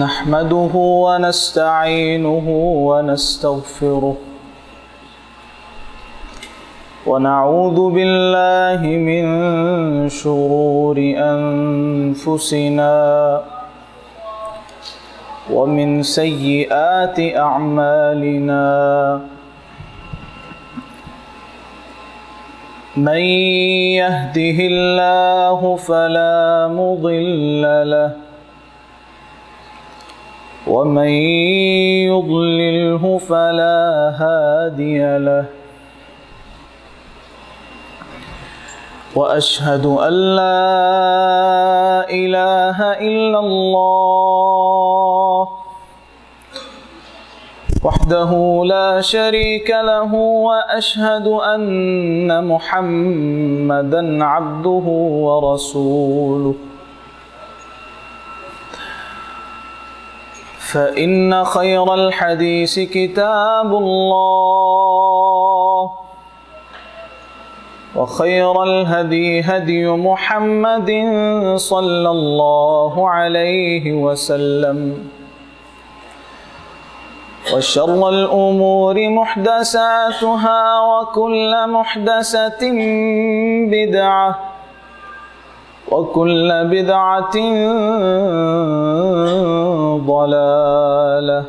نحمده ونستعينه ونستغفره ونعوذ بالله من شرور أنفسنا ومن سيئات أعمالنا من يهده الله فلا مضل له ومن يضلله فلا هادي له وأشهد أن لا إله إلا الله وحده لا شريك له وأشهد أن محمدًا عبده ورسوله فإن خير الحديث كتاب الله وخير الهدي هدي محمد صلى الله عليه وسلم وشر الأمور محدثاتها وكل محدثة بدعة وكل بدعة ضلالة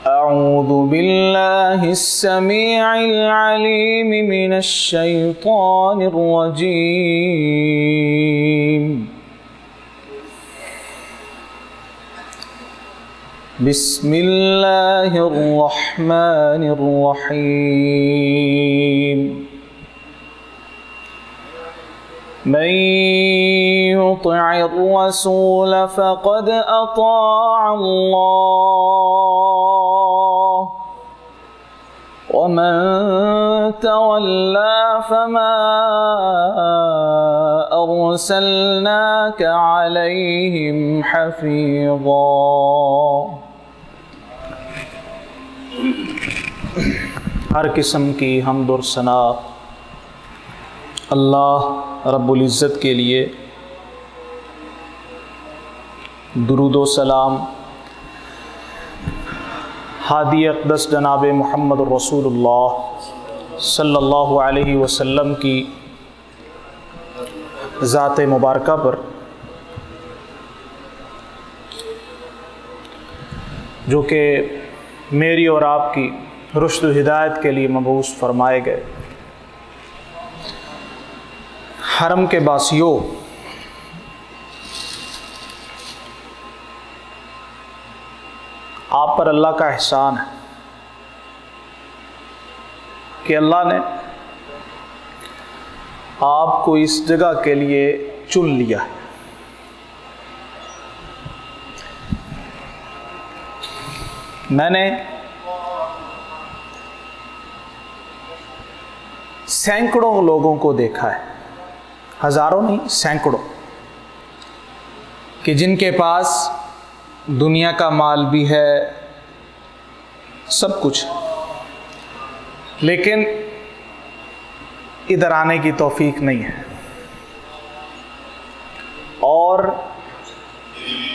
أعوذ بالله السميع العليم من الشيطان الرجيم بسم الله الرحمن الرحيم من يطع الرسول فقد أطاع الله ومن تولى فما أرسلناك عليهم حفيظا ہر قسم کی حمد و ثنا اللہ رب العزت کے لیے، درود و سلام ہادی اقدس جناب محمد رسول اللہ صلی اللہ علیہ وسلم کی ذات مبارکہ پر، جو کہ میری اور آپ کی رشد و ہدایت کے لیے مبعوث فرمائے گئے۔ حرم کے باسیوں، آپ پر اللہ کا احسان ہے کہ اللہ نے آپ کو اس جگہ کے لیے چن لیا ہے۔ میں نے سینکڑوں لوگوں کو دیکھا ہے، ہزاروں نہیں، سینکڑوں، کہ جن کے پاس دنیا کا مال بھی ہے، سب کچھ، لیکن ادھر آنے کی توفیق نہیں ہے۔ اور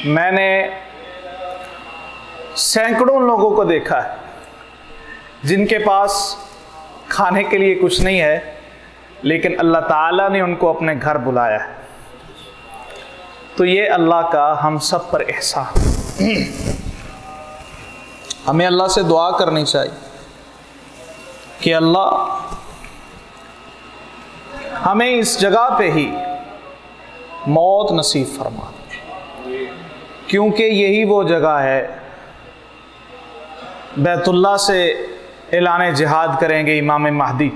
میں نے سینکڑوں لوگوں کو دیکھا ہے جن کے پاس کھانے کے لیے کچھ نہیں ہے، لیکن اللہ تعالیٰ نے ان کو اپنے گھر بلایا ہے۔ تو یہ اللہ کا ہم سب پر احسان۔ ہمیں اللہ سے دعا کرنی چاہیے کہ اللہ ہمیں اس جگہ پہ ہی موت نصیب فرما دے، کیونکہ یہی وہ جگہ ہے، بیت اللہ سے اعلان جہاد کریں گے امام مہدی،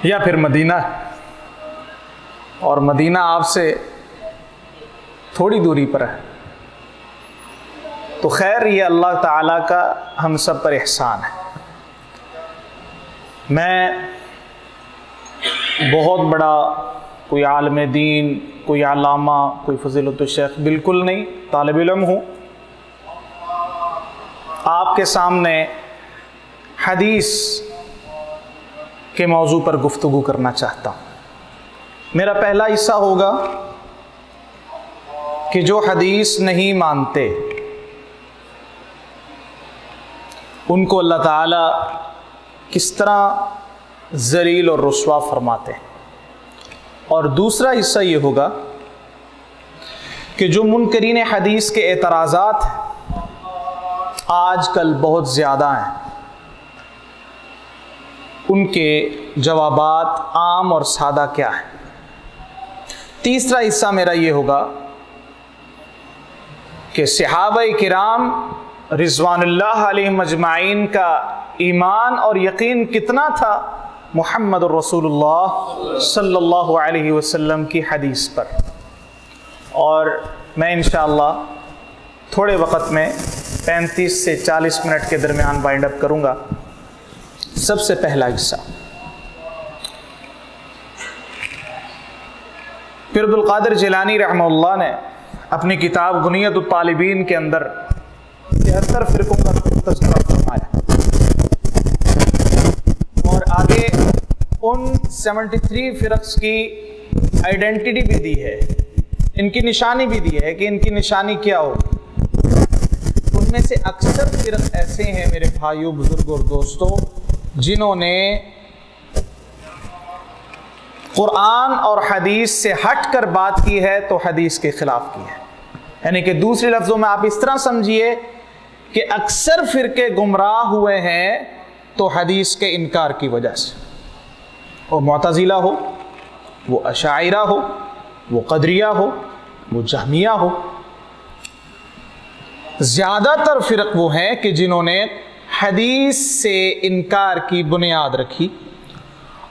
یا پھر مدینہ، اور مدینہ آپ سے تھوڑی دوری پر ہے۔ تو خیر، یہ اللہ تعالیٰ کا ہم سب پر احسان ہے۔ میں بہت بڑا کوئی عالم دین، کوئی علامہ، کوئی فضیلت الشیخ بالکل نہیں، طالب علم ہوں۔ آپ کے سامنے حدیث کے موضوع پر گفتگو کرنا چاہتا ہوں۔ میرا پہلا حصہ ہوگا کہ جو حدیث نہیں مانتے ان کو اللہ تعالیٰ کس طرح ذلیل اور رسوا فرماتے ہیں، اور دوسرا حصہ یہ ہوگا کہ جو منکرین حدیث کے اعتراضات آج کل بہت زیادہ ہیں ان کے جوابات عام اور سادہ کیا ہیں۔ تیسرا حصہ میرا یہ ہوگا کہ صحابہ کرام رضوان اللہ علیہم اجمعین کا ایمان اور یقین کتنا تھا محمد الرسول اللہ صلی اللہ علیہ وسلم کی حدیث پر، اور میں انشاءاللہ تھوڑے وقت میں 35 سے 40 منٹ کے درمیان وائنڈ اپ کروں گا۔ سب سے پہلا حصہ، پیر عبدالقادر جیلانی رحمہ اللہ نے اپنی کتاب غنیت الطالبین کے اندر 73 فرقوں کا تذکرہ فرمایا، اور آگے ان 73 فرق کی آئیڈینٹی بھی دی ہے، ان کی نشانی بھی دی ہے کہ ان کی نشانی کیا ہو۔ ان میں سے اکثر فرق ایسے ہیں میرے بھائیوں، بزرگوں اور دوستوں، جنہوں نے قرآن اور حدیث سے ہٹ کر بات کی ہے تو حدیث کے خلاف کی ہے۔ یعنی کہ دوسرے لفظوں میں آپ اس طرح سمجھیے کہ اکثر فرقے گمراہ ہوئے ہیں تو حدیث کے انکار کی وجہ سے، وہ معتزلہ ہو، وہ اشاعرہ ہو، وہ قدریہ ہو، وہ جہمیہ ہو۔ زیادہ تر فرق وہ ہیں کہ جنہوں نے حدیث سے انکار کی بنیاد رکھی،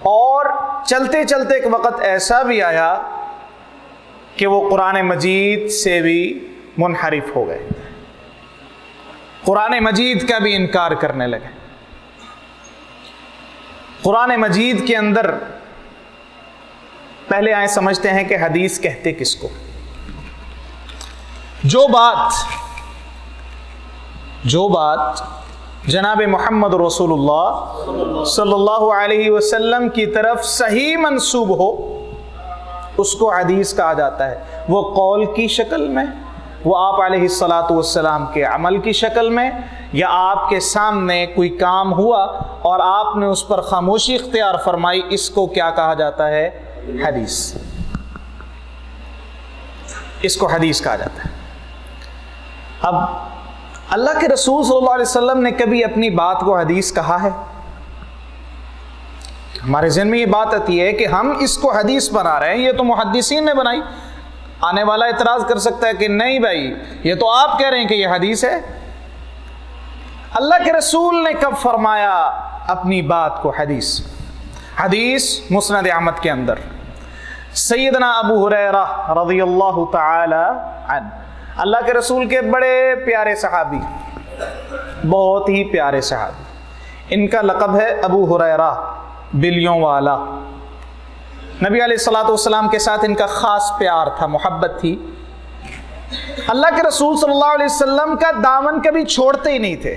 اور چلتے چلتے ایک وقت ایسا بھی آیا کہ وہ قرآن مجید سے بھی منحرف ہو گئے، قرآن مجید کا بھی انکار کرنے لگے۔ قرآن مجید کے اندر پہلے آئیں سمجھتے ہیں کہ حدیث کہتے کس کو۔ جو بات جناب محمد رسول اللہ صلی اللہ علیہ وسلم کی طرف صحیح منسوب ہو اس کو حدیث کہا جاتا ہے، وہ قول کی شکل میں، وہ آپ علیہ الصلاۃ والسلام کے عمل کی شکل میں، یا آپ کے سامنے کوئی کام ہوا اور آپ نے اس پر خاموشی اختیار فرمائی، اس کو کیا کہا جاتا ہے؟ حدیث۔ اس کو حدیث کہا جاتا ہے۔ اب اللہ کے رسول صلی اللہ علیہ وسلم نے کبھی اپنی بات کو حدیث کہا ہے؟ ہمارے ذہن میں یہ بات آتی ہے کہ ہم اس کو حدیث بنا رہے ہیں، یہ تو محدثین نے بنائی۔ آنے والا اعتراض کر سکتا ہے کہ نہیں بھائی، یہ تو آپ کہہ رہے ہیں کہ یہ حدیث ہے۔ اللہ کے رسول نے کب فرمایا اپنی بات کو حدیث؟ حدیث مسند احمد کے اندر سیدنا ابو ہریرہ رضی اللہ تعالی عنہ، اللہ کے رسول کے بڑے پیارے صحابی، بہت ہی پیارے صحابی، ان کا لقب ہے ابو ہریرہ بلیوں والا۔ نبی علیہ الصلوۃ والسلام کے ساتھ ان کا خاص پیار تھا، محبت تھی۔ اللہ کے رسول صلی اللہ علیہ وسلم کا دامن کبھی چھوڑتے ہی نہیں تھے۔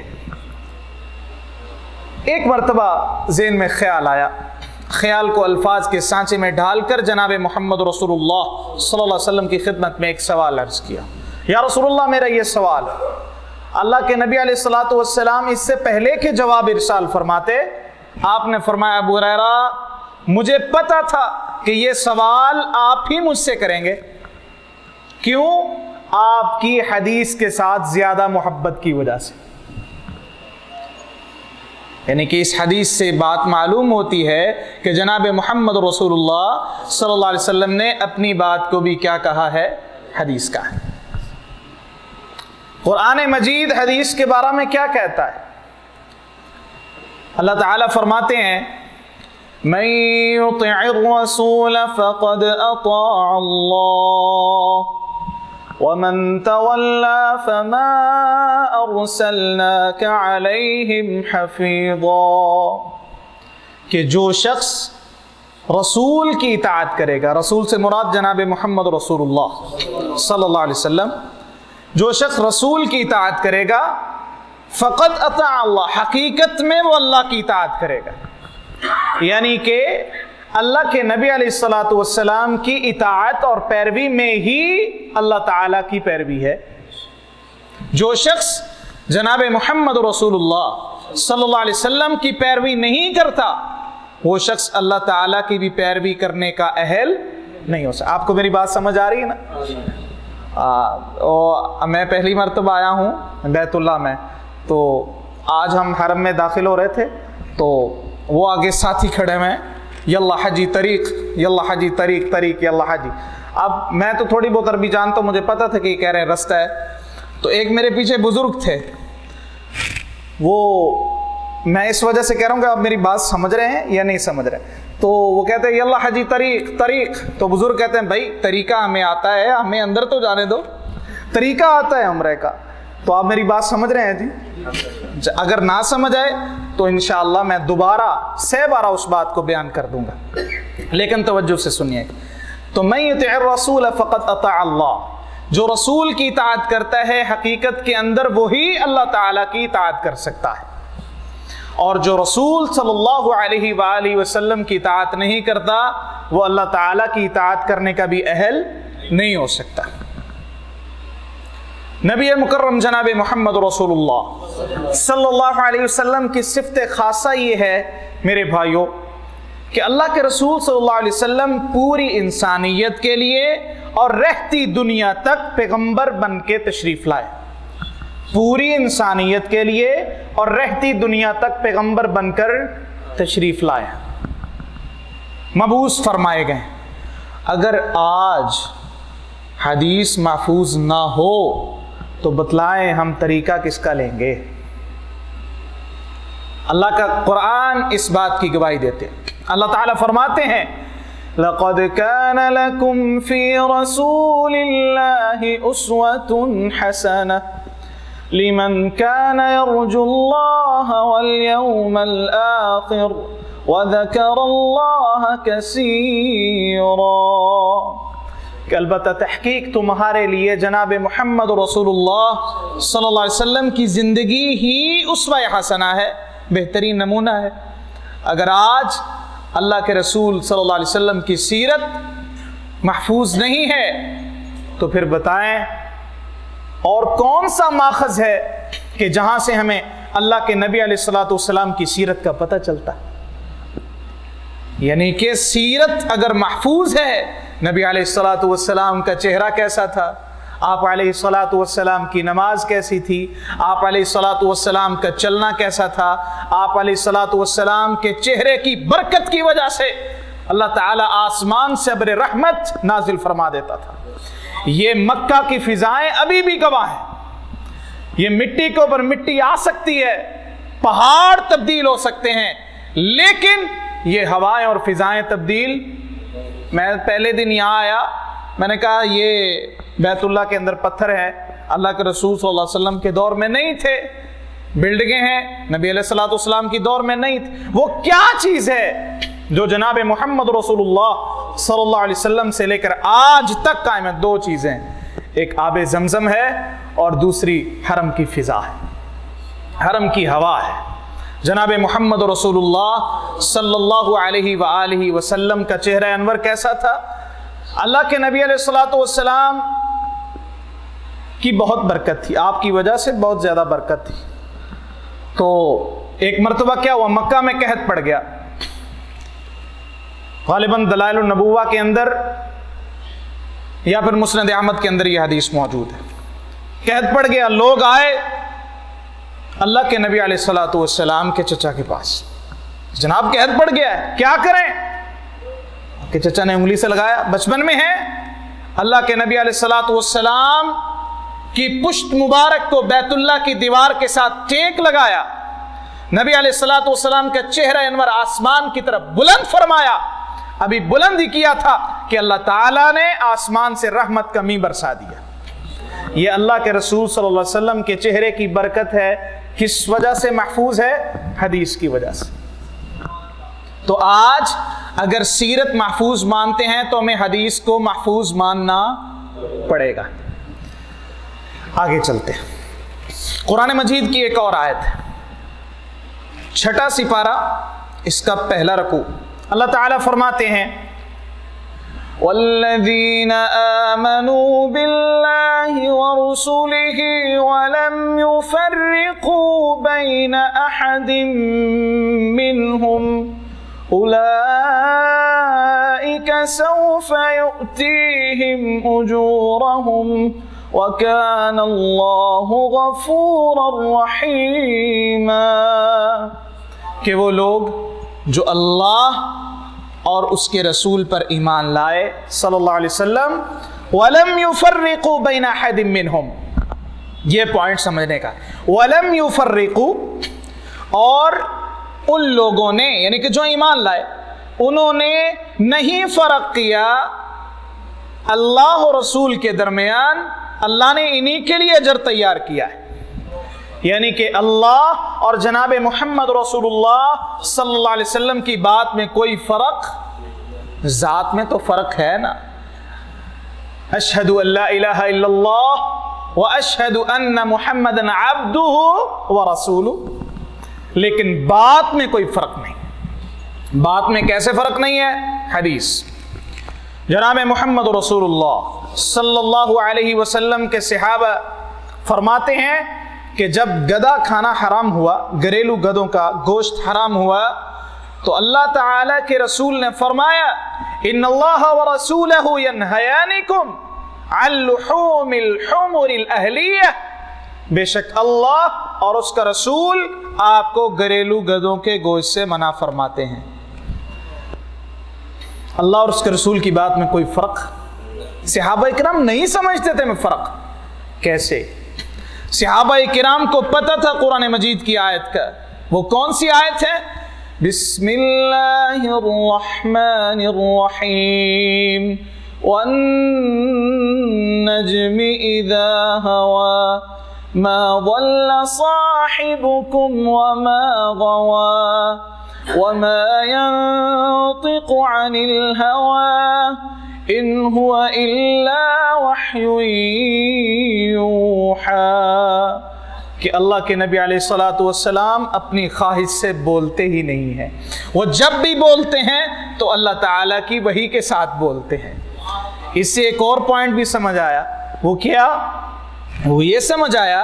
ایک مرتبہ ذہن میں خیال آیا، خیال کو الفاظ کے سانچے میں ڈھال کر جناب محمد رسول اللہ صلی اللہ علیہ وسلم کی خدمت میں ایک سوال عرض کیا، یا رسول اللہ میرا یہ سوال ہے۔ اللہ کے نبی علیہ الصلوۃ والسلام اس سے پہلے کہ جواب ارسال فرماتے، آپ نے فرمایا ابو ہریرہ مجھے پتا تھا کہ یہ سوال آپ ہی مجھ سے کریں گے۔ کیوں؟ آپ کی حدیث کے ساتھ زیادہ محبت کی وجہ سے۔ یعنی کہ اس حدیث سے بات معلوم ہوتی ہے کہ جناب محمد رسول اللہ صلی اللہ علیہ وسلم نے اپنی بات کو بھی کیا کہا ہے؟ حدیث کہا ہے۔ قرآن مجید حدیث کے بارے میں کیا کہتا ہے؟ اللہ تعالیٰ فرماتے ہیں من يطع الرسول فقد اطاع اللہ ومن تولى فما ارسلناك عليهم حفيظا، کہ جو شخص رسول کی اطاعت کرے گا، رسول سے مراد جناب محمد رسول اللہ صلی اللہ علیہ وسلم، جو شخص رسول کی اطاعت کرے گا فقد اطاع اللہ، حقیقت میں وہ اللہ کی اطاعت کرے گا۔ یعنی کہ اللہ کے نبی علیہ الصلوۃ والسلام کی اطاعت اور پیروی میں ہی اللہ تعالیٰ کی پیروی ہے۔ جو شخص جناب محمد رسول اللہ صلی اللہ علیہ وسلم کی پیروی نہیں کرتا وہ شخص اللہ تعالیٰ کی بھی پیروی کرنے کا اہل نہیں ہو سکتا۔ آپ کو میری بات سمجھ آ رہی ہے نا؟ میں پہلی مرتبہ آیا ہوں بیت اللہ میں، تو آج ہم حرم میں داخل ہو رہے تھے تو وہ آگے ساتھی کھڑے ہوئے ہیں، یلا حجی طریق، یلا حجی طریق، طریق یلا حجی۔ اب میں تو تھوڑی بہت عربی جانتا ہوں، مجھے پتا تھا کہ یہ کہہ رہے ہیں رستہ ہے، تو ایک میرے پیچھے بزرگ تھے، وہ میں اس وجہ سے کہہ رہا ہوں کہ آپ میری بات سمجھ رہے ہیں یا نہیں سمجھ رہے ہیں، تو وہ کہتے ہیں یلا حجی طریق، طریق، تو بزرگ کہتے ہیں بھائی طریقہ ہمیں آتا ہے، ہمیں اندر تو جانے دو، طریقہ آتا ہے عمرے کا۔ تو آپ میری بات سمجھ رہے ہیں جی؟ اگر نہ سمجھ آئے تو انشاءاللہ میں دوبارہ 6 بار اس بات کو بیان کر دوں گا، لیکن توجہ سے سنیے۔ تو من یطع الرسول فقد اطاع اللہ، جو رسول کی اطاعت کرتا ہے حقیقت کے اندر وہی اللہ تعالیٰ کی اطاعت کر سکتا ہے، اور جو رسول صلی اللہ علیہ وآلہ وسلم کی اطاعت نہیں کرتا وہ اللہ تعالیٰ کی اطاعت کرنے کا بھی اہل نہیں ہو سکتا۔ نبی مکرم جناب محمد رسول اللہ صلی اللہ علیہ وسلم کی صفت خاصہ یہ ہے میرے بھائیوں کہ اللہ کے رسول صلی اللہ علیہ وسلم پوری انسانیت کے لیے اور رہتی دنیا تک پیغمبر بن کے تشریف لائے، پوری انسانیت کے لیے اور رہتی دنیا تک پیغمبر بن کر تشریف لائے، مبعوث فرمائے گئے۔ اگر آج حدیث محفوظ نہ ہو تو بتلائیں ہم طریقہ کس کا لیں گے؟ اللہ کا قرآن اس بات کی گواہی دیتے ہیں۔ اللہ تعالیٰ فرماتے ہیں لَقَدْ كَانَ لَكُمْ فِي رَسُولِ اللَّهِ أُسْوَةٌ حَسَنَةٌ لِمَنْ كَانَ يَرْجُو اللَّهَ وَالْيَوْمَ الْآخِرَ وَذَكَرَ اللَّهَ كَثِيرًا، کہ البتہ تحقیق تمہارے لیے جناب محمد رسول اللہ صلی اللہ علیہ وسلم کی زندگی ہی اسوہ حسنہ ہے، بہترین نمونہ ہے۔ اگر آج اللہ کے رسول صلی اللہ علیہ وسلم کی سیرت محفوظ نہیں ہے تو پھر بتائیں اور کون سا ماخذ ہے کہ جہاں سے ہمیں اللہ کے نبی علیہ الصلوۃ والسلام کی سیرت کا پتہ چلتا ہے؟ یعنی کہ سیرت اگر محفوظ ہے، نبی علیہ الصلوۃ والسلام کا چہرہ کیسا تھا، آپ علیہ الصلوۃ والسلام کی نماز کیسی تھی، آپ علیہ الصلوۃ والسلام کا چلنا کیسا تھا، آپ علیہ الصلوۃ والسلام کے چہرے کی برکت کی وجہ سے اللہ تعالیٰ آسمان سے ابر رحمت نازل فرما دیتا تھا۔ یہ مکہ کی فضائیں ابھی بھی گواہ ہیں، یہ مٹی کے اوپر مٹی آ سکتی ہے، پہاڑ تبدیل ہو سکتے ہیں، لیکن یہ ہوائیں اور فضائیں تبدیل۔ میں پہلے دن یہاں آیا، میں نے کہا یہ بیت اللہ کے اندر پتھر ہے، اللہ کے رسول صلی اللہ علیہ وسلم کے دور میں نہیں تھے، بلڈنگیں ہیں، نبی علیہ الصلوۃ والسلام کی دور میں نہیں تھے، وہ کیا چیز ہے جو جناب محمد رسول اللہ صلی اللہ علیہ وسلم سے لے کر آج تک قائم ہے؟ 2 چیزیں، ایک آب زمزم ہے اور دوسری حرم کی فضا ہے، حرم کی ہوا ہے۔ جناب محمد رسول اللہ صلی اللہ علیہ وآلہ وسلم کا چہرہ انور کیسا تھا؟ اللہ کے نبی علیہ الصلوۃ والسلام کی بہت برکت تھی، آپ کی وجہ سے بہت زیادہ برکت تھی۔ تو ایک مرتبہ کیا ہوا، مکہ میں قحط پڑ گیا، غالباً دلائل النبوہ کے اندر یا پھر مسند احمد کے اندر یہ حدیث موجود ہے۔ قحط پڑ گیا، لوگ آئے اللہ کے نبی علیہ الصلوۃ والسلام کے چچا کے پاس، جناب قحط پڑ گیا ہے، کیا کریں؟ کہ چچا نے انگلی سے لگایا، بچپن میں ہے، اللہ کے نبی علیہ الصلوۃ والسلام کی پشت مبارک کو بیت اللہ کی دیوار کے ساتھ ٹیک لگایا، نبی علیہ الصلوۃ والسلام کا چہرہ انور آسمان کی طرف بلند فرمایا، ابھی بلند ہی کیا تھا کہ اللہ تعالیٰ نے آسمان سے رحمت کا می برسا دیا۔ یہ اللہ کے رسول صلی اللہ علیہ وسلم کے چہرے کی برکت ہے، کس وجہ سے محفوظ ہے؟ حدیث کی وجہ سے۔ تو آج اگر سیرت محفوظ مانتے ہیں تو ہمیں حدیث کو محفوظ ماننا پڑے گا۔ آگے چلتے ہیں، قرآن مجید کی ایک اور آیت ہے، 6واں سپارہ، اس کا پہلا رکوع، اللہ تعالیٰ فرماتے ہیں وَالَّذِينَ آمَنُوا بِاللَّهِ وَرُسُلِهِ وَلَمْ يُفَرِّقُوا بَيْنَ أَحَدٍ مِّنْهُمْ أُولَئِكَ سَوْفَ يُؤْتِيهِمْ أُجُورَهُمْ وَكَانَ اللَّهُ غَفُورًا رَحِيمًا، کہ وہ لوگ جو اللہ اور اس کے رسول پر ایمان لائے صلی اللہ علیہ وسلم، وَلَمْ يُفَرِّقُوا بَيْنَ أَحَدٍ مِّنْهُمْ، یہ پوائنٹ سمجھنے کا، وَلَمْ يُفَرِّقُوا، اور ان لوگوں نے یعنی کہ جو ایمان لائے انہوں نے نہیں فرق کیا اللہ اور رسول کے درمیان، اللہ نے انہی کے لیے اجر تیار کیا ہے، یعنی کہ اللہ اور جناب محمد رسول اللہ صلی اللہ علیہ وسلم کی بات میں کوئی فرق، ذات میں تو فرق ہے نا، اشہد ان لا الہ الا اللہ واشہد ان محمد عبدہ ورسولہ، لیکن بات میں کوئی فرق نہیں۔ بات میں کیسے فرق نہیں ہے؟ حدیث، جناب محمد رسول اللہ صلی اللہ علیہ وسلم کے صحابہ فرماتے ہیں کہ جب گدا کھانا حرام ہوا، گھریلو گدوں کا گوشت حرام ہوا، تو اللہ تعالیٰ کے رسول نے فرمایا ان اللہ ورسولہ ینہیانکم عن لحوم الحمر الاہلیہ، بے شک اللہ اور اس کا رسول آپ کو گھریلو گدوں کے گوشت سے منع فرماتے ہیں۔ اللہ اور اس کے رسول کی بات میں کوئی فرق صحابہ کرام نہیں سمجھتے تھے میں فرق کیسے؟ صحابہ کرام کو پتہ تھا قرآن مجید کی آیت کا، وہ کون سی آیت ہے؟ بسم اللہ الرحمن الرحیم والنجم اذا ہوا ما ضل صاحبكم وما غوا وما ينطق عن الهوى ان هو الا وحی یوحی، کہ اللہ کے نبی علیہ الصلوۃ والسلام اپنی خواہش سے بولتے ہی نہیں ہیں، وہ جب بھی بولتے ہیں تو اللہ تعالیٰ کی وحی کے ساتھ بولتے ہیں۔ اس سے ایک اور پوائنٹ بھی سمجھ آیا، وہ کیا؟ وہ یہ سمجھ آیا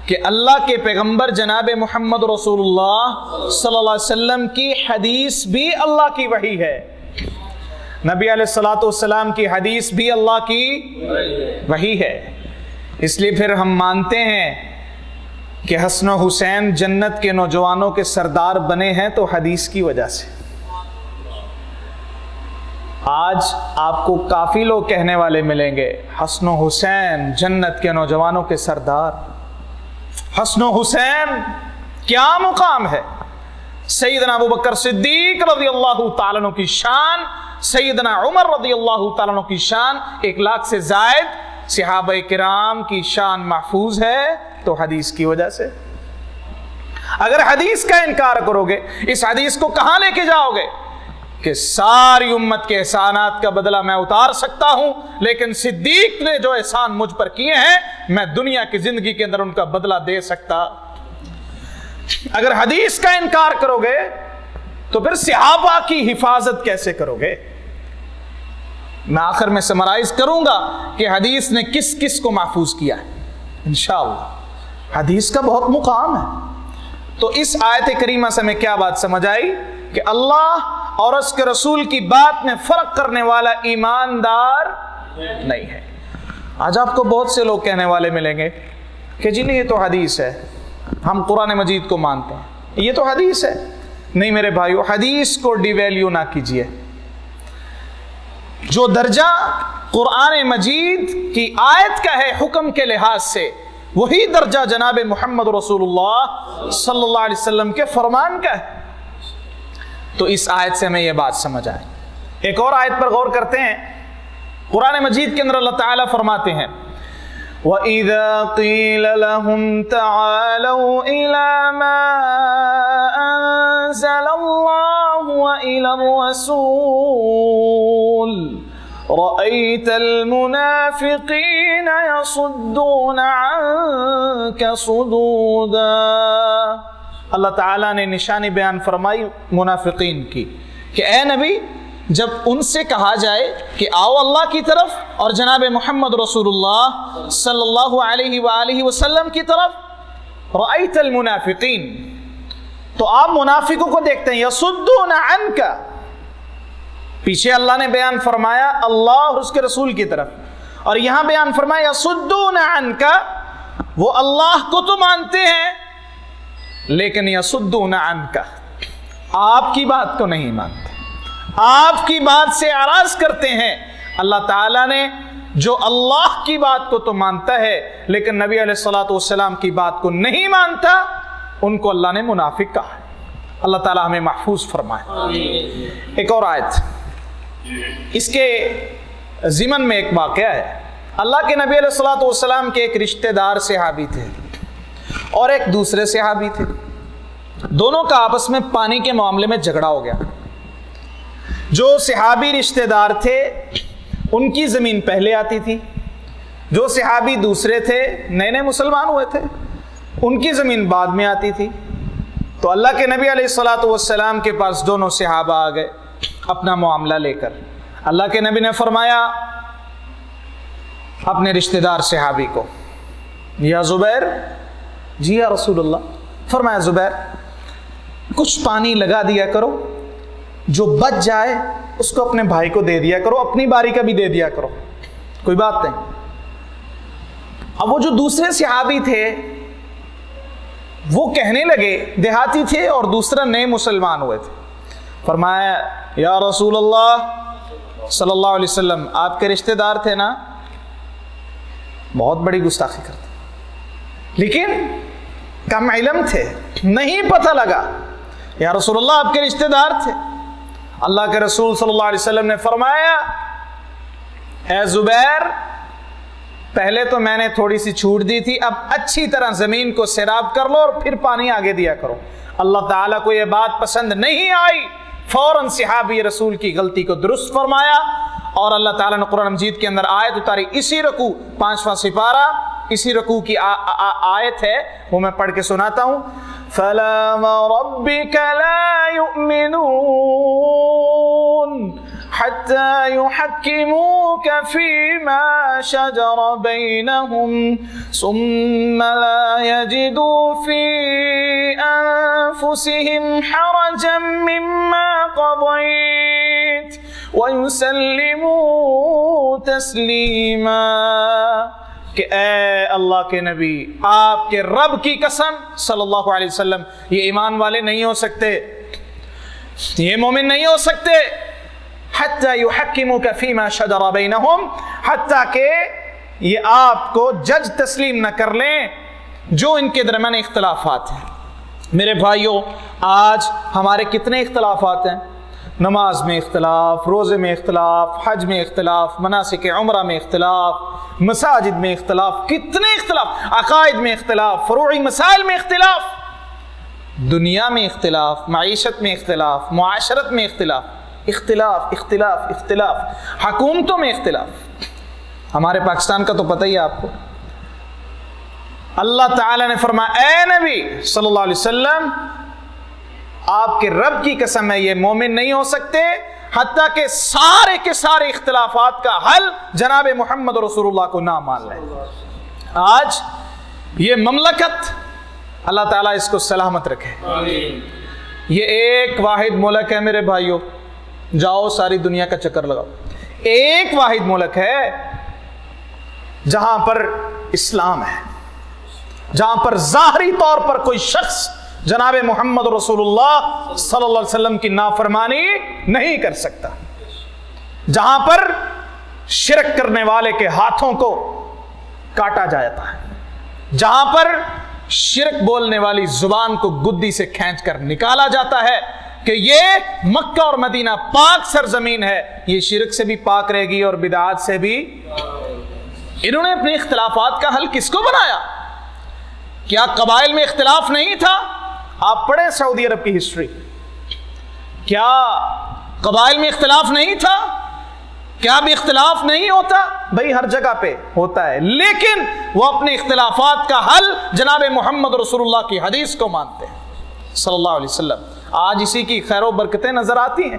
کہ اللہ کے پیغمبر جناب محمد رسول اللہ صلی اللہ علیہ وسلم کی حدیث بھی اللہ کی وحی ہے، نبی علیہ الصلوۃ والسلام کی حدیث بھی اللہ کی وحی ہے۔ اس لیے پھر ہم مانتے ہیں کہ حسن و حسین جنت کے نوجوانوں کے سردار بنے ہیں تو حدیث کی وجہ سے۔ آج آپ کو کافی لوگ کہنے والے ملیں گے حسن و حسین جنت کے نوجوانوں کے سردار۔ حسن و حسین کیا مقام ہے؟ سیدنا ابوبکر صدیق رضی اللہ تعالیٰ عنہ کی شان، سیدنا عمر رضی اللہ تعالیٰ عنہ کی شان، 1,00,000 سے زائد صحابہ کرام کی شان محفوظ ہے تو حدیث کی وجہ سے۔ اگر حدیث کا انکار کرو گے، اس حدیث کو کہاں لے کے جاؤ گے کہ ساری امت کے احسانات کا بدلہ میں اتار سکتا ہوں، لیکن صدیق نے جو احسان مجھ پر کیے ہیں میں دنیا کی زندگی کے اندر ان کا بدلہ دے سکتا۔ اگر حدیث کا انکار کرو گے تو پھر صحابہ کی حفاظت کیسے کرو گے؟ میں آخر میں سمرائز کروں گا کہ حدیث نے کس کس کو محفوظ کیا ہے انشاءاللہ۔ حدیث کا بہت مقام ہے۔ تو اس آیت کریمہ سے ہمیں کیا بات سمجھ آئی کہ اللہ اور اس کے رسول کی بات میں فرق کرنے والا ایماندار نہیں ہے۔ آج آپ کو بہت سے لوگ کہنے والے ملیں گے کہ جی نہیں یہ تو حدیث ہے، ہم قرآن مجید کو مانتے ہیں، یہ تو حدیث ہے۔ نہیں میرے بھائیو، حدیث کو ڈی ویلیو نہ کیجیے۔ جو درجہ قرآن مجید کی آیت کا ہے حکم کے لحاظ سے، وہی درجہ جناب محمد رسول اللہ صلی اللہ علیہ وسلم کے فرمان کا ہے۔ تو اس آیت سے ہمیں یہ بات سمجھ آئے۔ ایک اور آیت پر غور کرتے ہیں، قرآن مجید کے اندر اللہ تعالیٰ فرماتے ہیں وَإِذَا قِيلَ لَهُمْ تَعَالَوْا إِلَى مَا أَنزَلَ اللَّهُ وَإِلَى الرَّسُولِ رَأَيْتَ الْمُنَافِقِينَ يَصُدُّونَ عَنكَ صُدُودًا۔ اللہ تعالیٰ نے نشانی بیان فرمائی منافقین کی کہ اے نبی جب ان سے کہا جائے کہ آؤ اللہ کی طرف اور جناب محمد رسول اللہ صلی اللہ علیہ وآلہ وسلم کی طرف، رأیت المنافقین، تو آپ منافقوں کو دیکھتے ہیں، یصدون عنک، پیچھے اللہ نے بیان فرمایا اللہ اور اس کے رسول کی طرف، اور یہاں بیان فرمایا یصدون عنک، وہ اللہ کو تو مانتے ہیں لیکن یصدون عنک، آپ کی بات کو نہیں مانتے، آپ کی بات سے اعراض کرتے ہیں۔ اللہ تعالیٰ نے جو اللہ کی بات کو تو مانتا ہے لیکن نبی علیہ الصلوۃ والسلام کی بات کو نہیں مانتا، ان کو اللہ نے منافق کہا۔ اللہ تعالیٰ ہمیں محفوظ فرمائے۔ ایک اور آیت، اس کے ضمن میں ایک واقعہ ہے۔ اللہ کے نبی علیہ الصلوۃ والسلام کے ایک رشتہ دار صحابی تھے اور ایک دوسرے صحابی تھے، دونوں کا آپس میں پانی کے معاملے میں جھگڑا ہو گیا۔ جو صحابی رشتہ دار تھے ان کی زمین پہلے آتی تھی، جو صحابی دوسرے تھے نئے نئے مسلمان ہوئے تھے ان کی زمین بعد میں آتی تھی۔ تو اللہ کے نبی علیہ الصلوۃ والسلام کے پاس دونوں صحابہ آ گئے اپنا معاملہ لے کر۔ اللہ کے نبی نے فرمایا اپنے رشتہ دار صحابی کو، یا زبیر، جی یا رسول اللہ، فرمایا زبیر کچھ پانی لگا دیا کرو، جو بچ جائے اس کو اپنے بھائی کو دے دیا کرو، اپنی باری کا بھی دے دیا کرو، کوئی بات نہیں۔ اب وہ جو دوسرے صحابی تھے وہ کہنے لگے، دیہاتی تھے اور دوسرا نئے مسلمان ہوئے تھے، فرمایا یا رسول اللہ صلی اللہ علیہ وسلم، آپ کے رشتہ دار تھے نا، بہت بڑی گستاخی کرتے لیکن کم علم تھے، نہیں پتہ لگا۔ یا رسول اللہ آپ کے رشتہ دار تھے۔ اللہ کے رسول صلی اللہ علیہ وسلم نے فرمایا اے زبیر، پہلے تو میں نے تھوڑی سی چھوٹ دی تھی، اب اچھی طرح زمین کو سیراب کر لو اور پھر پانی آگے دیا کرو۔ اللہ تعالیٰ کو یہ بات پسند نہیں آئی، فوراً صحابی رسول کی غلطی کو درست فرمایا، اور اللہ تعالیٰ نے قرآن مجید کے اندر آیت اتاری، اسی رکوع 5واں سپارہ، اسی رکوع کی آیت ہے، وہ میں پڑھ کے سناتا ہوں۔ فَلَا وَرَبِّكَ لَا يُؤْمِنُونَ حَتَّى يُحَكِّمُوكَ فِي مَا شَجَرَ بَيْنَهُمْ ثُمَّ لَا يَجِدُوا فِي أَنفُسِهِمْ حَرَجًا مِّمَّا قَضَيْتَ وَيُسَلِّمُوا تَسْلِيمًا، کہ اے اللہ کے نبی، آپ کے رب کی قسم صلی اللہ علیہ وسلم، یہ ایمان والے نہیں ہو سکتے، یہ مومن نہیں ہو سکتے، حتی یحکموک فیما شجر بینہم، حتیٰ کہ یہ آپ کو جج تسلیم نہ کر لیں جو ان کے درمیان اختلافات ہیں۔ میرے بھائیوں، آج ہمارے کتنے اختلافات ہیں؟ نماز میں اختلاف، روزے میں اختلاف، حج میں اختلاف، مناسک عمرہ میں اختلاف، مساجد میں اختلاف، کتنے اختلاف، عقائد میں اختلاف، فروعی مسائل میں اختلاف، دنیا میں اختلاف، معیشت میں اختلاف، معاشرت میں اختلاف، اختلاف اختلاف اختلاف، حکومتوں میں اختلاف۔ ہمارے پاکستان کا تو پتہ ہی ہے آپ کو۔ اللہ تعالیٰ نے فرمایا اے نبی صلی اللہ علیہ وسلم، آپ کے رب کی قسم ہے یہ مومن نہیں ہو سکتے حتیٰ کہ سارے کے سارے اختلافات کا حل جناب محمد رسول اللہ کو نہ مان لیں۔ آج یہ مملکت اللہ تعالیٰ اس کو سلامت رکھے، یہ ایک واحد ملک ہے میرے بھائیوں، جاؤ ساری دنیا کا چکر لگاؤ، ایک واحد ملک ہے جہاں پر اسلام ہے، جہاں پر ظاہری طور پر کوئی شخص جناب محمد رسول اللہ صلی اللہ علیہ وسلم کی نافرمانی نہیں کر سکتا، جہاں پر شرک کرنے والے کے ہاتھوں کو کاٹا جاتا ہے، جہاں پر شرک بولنے والی زبان کو گدی سے کھینچ کر نکالا جاتا ہے کہ یہ مکہ اور مدینہ پاک سرزمین ہے، یہ شرک سے بھی پاک رہے گی اور بدعات سے بھی۔ انہوں نے اپنے اختلافات کا حل کس کو بنایا؟ کیا قبائل میں اختلاف نہیں تھا؟ آپ پڑھیں سعودی عرب کی ہسٹری، کیا قبائل میں اختلاف نہیں تھا؟ کیا بھی اختلاف نہیں ہوتا؟ بھئی ہر جگہ پہ ہوتا ہے، لیکن وہ اپنے اختلافات کا حل جناب محمد رسول اللہ کی حدیث کو مانتے ہیں صلی اللہ علیہ وسلم۔ آج اسی کی خیر و برکتیں نظر آتی ہیں۔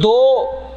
2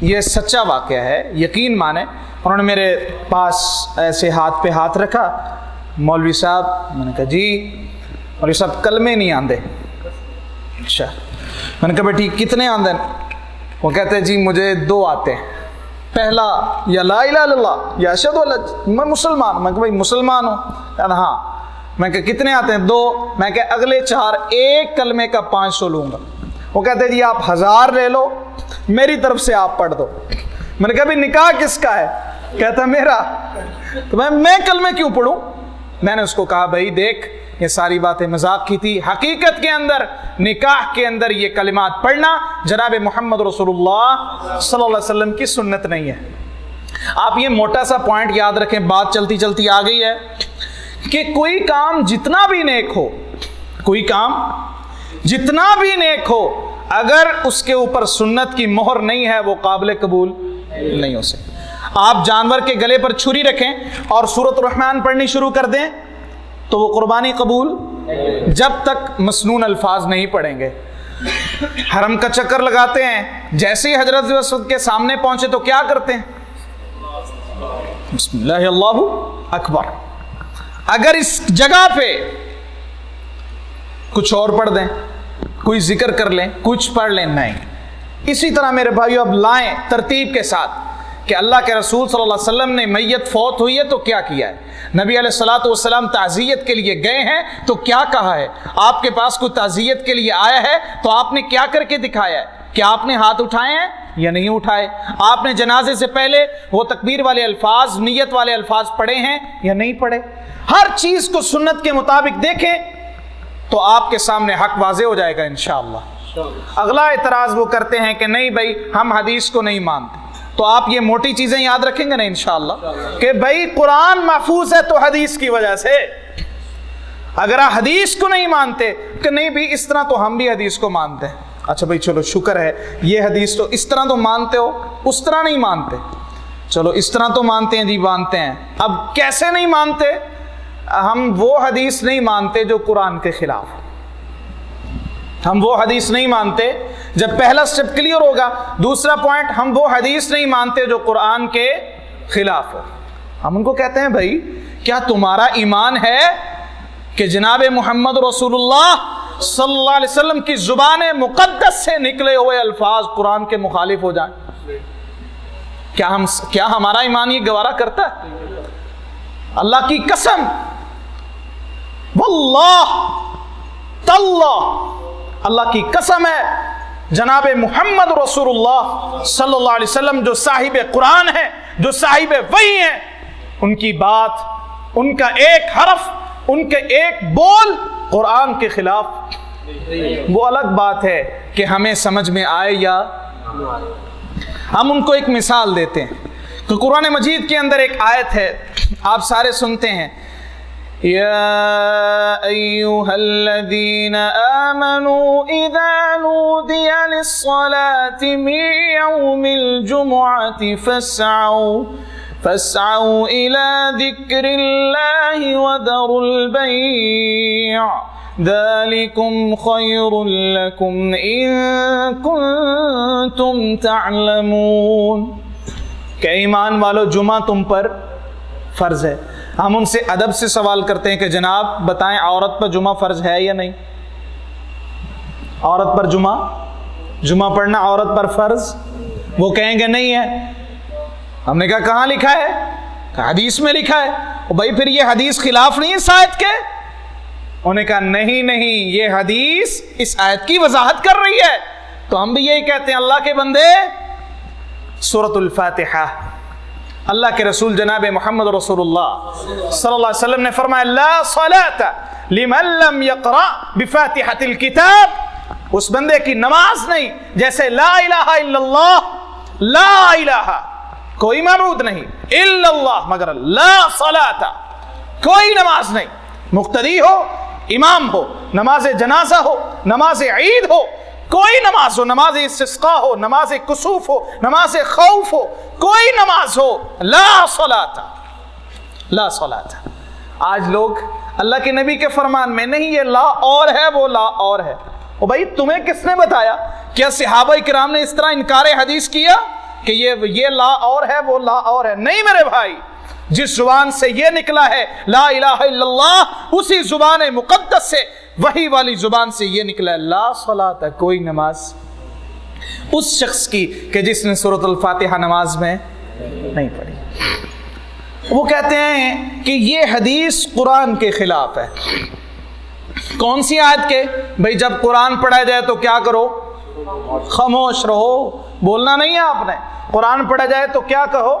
یہ سچا واقعہ ہے، یقین مانیں۔ انہوں نے میرے پاس ایسے ہاتھ پہ ہاتھ رکھا، مولوی صاحب، میں نے کہا جی مولوی صاحب کلمے نہیں آندے۔ اچھا، میں نے کہا بیٹی کتنے آندے؟ وہ کہتے ہیں جی مجھے 2 آتے ہیں، پہلا یا لا الہ الا اللہ یا اشہد ان لا، میں مسلمان ہوں۔ میں کہا بھائی مسلمان ہوں؟ کہا ہاں۔ میں کہا کتنے آتے ہیں؟ 2۔ میں کہا اگلے 4 ایک کلمے کا 500 لوں گا۔ وہ کہتے ہیں جی آپ 1000 لے لو، میری طرف سے آپ پڑھ دو۔ میں نے کہا بھائی نکاح کس کا ہے؟ کہتا میرا۔ تو میں کلمے کیوں پڑھوں؟ میں نے اس کو کہا بھائی دیکھ یہ ساری باتیں مذاق کی تھی، حقیقت کے اندر نکاح کے اندر یہ کلمات پڑھنا جناب محمد رسول اللہ صلی اللہ علیہ وسلم کی سنت نہیں ہے۔ آپ یہ موٹا سا پوائنٹ یاد رکھیں، بات چلتی چلتی آ گئی ہے کہ کوئی کام جتنا بھی نیک ہو، کوئی کام جتنا بھی نیک ہو، اگر اس کے اوپر سنت کی مہر نہیں ہے وہ قابل قبول نہیں ہو سکتا۔ آپ جانور کے گلے پر چھری رکھیں اور سورۃ الرحمن پڑھنی شروع کر دیں تو وہ قربانی قبول جب تک مسنون الفاظ نہیں پڑھیں گے۔ حرم کا چکر لگاتے ہیں، جیسے ہی حجرت اسود کے سامنے پہنچے تو کیا کرتے ہیں؟ بسم اللہ اللہ اکبر۔ اگر اس جگہ پہ کچھ اور پڑھ دیں، کوئی ذکر کر لیں، کچھ پڑھ لیں، نہیں۔ اسی طرح میرے بھائیو اب لائیں ترتیب کے ساتھ کہ اللہ کے رسول صلی اللہ علیہ وسلم نے میت فوت ہوئی ہے تو کیا کیا ہے، نبی علیہ الصلوۃ والسلام تعزیت کے لیے گئے ہیں تو کیا کہا ہے، آپ کے پاس کوئی تعزیت کے لیے آیا ہے تو آپ نے کیا کر کے دکھایا ہے، کیا آپ نے ہاتھ اٹھائے ہیں یا نہیں اٹھائے، آپ نے جنازے سے پہلے وہ تکبیر والے الفاظ، نیت والے الفاظ پڑھے ہیں یا نہیں پڑھے۔ ہر چیز کو سنت کے مطابق دیکھیں تو آپ کے سامنے حق واضح ہو جائے گا انشاءاللہ۔ اگلا اعتراض وہ کرتے ہیں کہ نہیں بھائی ہم حدیث کو نہیں مانتے، تو آپ یہ موٹی چیزیں یاد رکھیں گے نا انشاءاللہ کہ بھائی قرآن محفوظ ہے تو حدیث کی وجہ سے۔ اگر آپ حدیث کو نہیں مانتے کہ نہیں بھی اس طرح تو ہم بھی حدیث کو مانتے ہیں، اچھا بھائی چلو شکر ہے یہ حدیث تو اس طرح تو مانتے ہو، اس طرح نہیں مانتے، چلو اس طرح تو مانتے ہیں جی مانتے ہیں، اب کیسے نہیں مانتے؟ ہم وہ حدیث نہیں مانتے جو قرآن کے خلاف، ہم وہ حدیث نہیں مانتے۔ جب پہلا سٹیپ کلیئر ہوگا، دوسرا پوائنٹ، ہم وہ حدیث نہیں مانتے جو قرآن کے خلاف ہو۔ ہم ان کو کہتے ہیں بھائی کیا تمہارا ایمان ہے کہ جناب محمد رسول اللہ صلی اللہ علیہ وسلم کی زبان مقدس سے نکلے ہوئے الفاظ قرآن کے مخالف ہو جائیں؟ کیا ہمارا ایمان یہ گوارا کرتا ہے؟ اللہ کی قسم، واللہ تاللہ، اللہ کی قسم ہے جناب محمد رسول اللہ صلی اللہ علیہ وسلم جو صاحب قرآن ہے، جو صاحب وحی ہیں، ان کی بات، ان کا ایک حرف، ان کے ایک بول قرآن کے خلاف، وہ الگ بات ہے کہ ہمیں سمجھ میں آئے یا ہم ان کو ایک مثال دیتے ہیں کہ قرآن مجید کے اندر ایک آیت ہے، آپ سارے سنتے ہیں، يا أيها الذين آمنوا إذا نودي للصلاة من يوم الجمعة فاسعوا إلى ذكر الله وذروا البيع ذلكم خير لكم إن كنتم تعلمون۔ کہ ایمان والو جمعہ تم پر فرض ہے۔ ہم ان سے ادب سے سوال کرتے ہیں کہ جناب بتائیں عورت پر جمعہ فرض ہے یا نہیں؟ عورت پر جمعہ پڑھنا عورت پر فرض؟ وہ کہیں گے نہیں ہے۔ ہم نے کہا کہاں لکھا ہے؟ حدیث میں لکھا ہے۔ بھائی پھر یہ حدیث خلاف نہیں اس آیت کے؟ انہوں نے کہا نہیں یہ حدیث اس آیت کی وضاحت کر رہی ہے۔ تو ہم بھی یہی کہتے ہیں اللہ کے بندے، سورۃ الفاتحہ، اللہ کے رسول جناب محمد رسول اللہ صلی اللہ علیہ وسلم نے فرمایا لا صلاۃ لمن لم یقرأ بفاتحۃ الکتاب، اس بندے کی نماز نہیں جیسے لا الہ الا اللہ، لا الہ کوئی معبود نہیں الا اللہ مگر لا صلاۃ، کوئی نماز نہیں، مقتدی ہو، امام ہو، نماز جنازہ ہو، نماز عید ہو، کوئی نماز ہو، نماز استسقاء ہو، نماز کسوف ہو، نماز خوف ہو، کوئی نماز ہو، لا صلاۃ، لا صلاۃ۔ آج لوگ اللہ کے نبی کے فرمان میں نہیں یہ لا اور ہے وہ لا اور ہے۔ بھائی تمہیں کس نے بتایا؟ کیا صحابہ کرام نے اس طرح انکار حدیث کیا؟ کہ یہ لا اور ہے وہ لا اور ہے. نہیں میرے بھائی، جس زبان سے یہ نکلا ہے لا الہ الا اللہ، اسی زبان مقدس سے، وہی والی زبان سے یہ نکلا ہے لا صلاۃ، کوئی نماز اس شخص کی کہ جس نے سورۃ الفاتحہ نماز میں نہیں پڑھی. وہ کہتے ہیں کہ یہ حدیث قرآن کے خلاف ہے. کون سی آیت کے؟ بھئی جب قرآن پڑھا جائے تو کیا کرو؟ خاموش رہو، بولنا نہیں ہے آپ نے. قرآن پڑھا جائے تو کیا کہو؟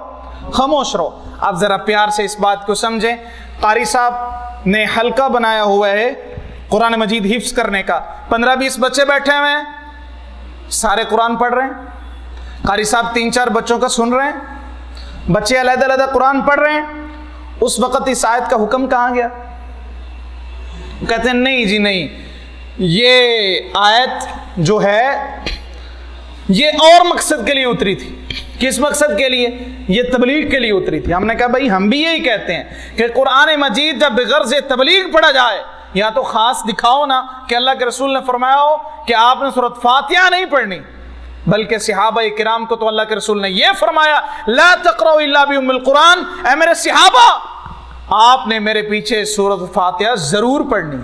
خاموش رہو. آپ ذرا پیار سے اس بات کو سمجھیں. قاری صاحب نے حلقہ بنایا ہوا ہے قرآن مجید حفظ کرنے کا. 15-20 بچے بیٹھے ہوئے ہیں، سارے قرآن پڑھ رہے ہیں. قاری صاحب 3-4 بچوں کا سن رہے ہیں، بچے علیحدہ علیحدہ قرآن پڑھ رہے ہیں. اس وقت اس آیت کا حکم کہاں گیا؟ کہتے ہیں نہیں جی نہیں، یہ آیت جو ہے یہ اور مقصد کے لیے اتری تھی. کس مقصد کے لیے؟ یہ تبلیغ کے لیے اتری تھی. ہم نے کہا بھائی ہم بھی یہی کہتے ہیں کہ قرآن مجید جب بغرض تبلیغ پڑھا جائے، یا تو خاص دکھاؤ نا کہ اللہ کے رسول نے فرمایا ہو کہ آپ نے سورۃ فاتحہ نہیں پڑھنی، بلکہ صحابہ کرام کو تو اللہ کے رسول نے یہ فرمایا لا تقرؤوا الا بأم القرآن، اے میرے صحابہ آپ نے میرے پیچھے سورۃ فاتحہ ضرور پڑھنی.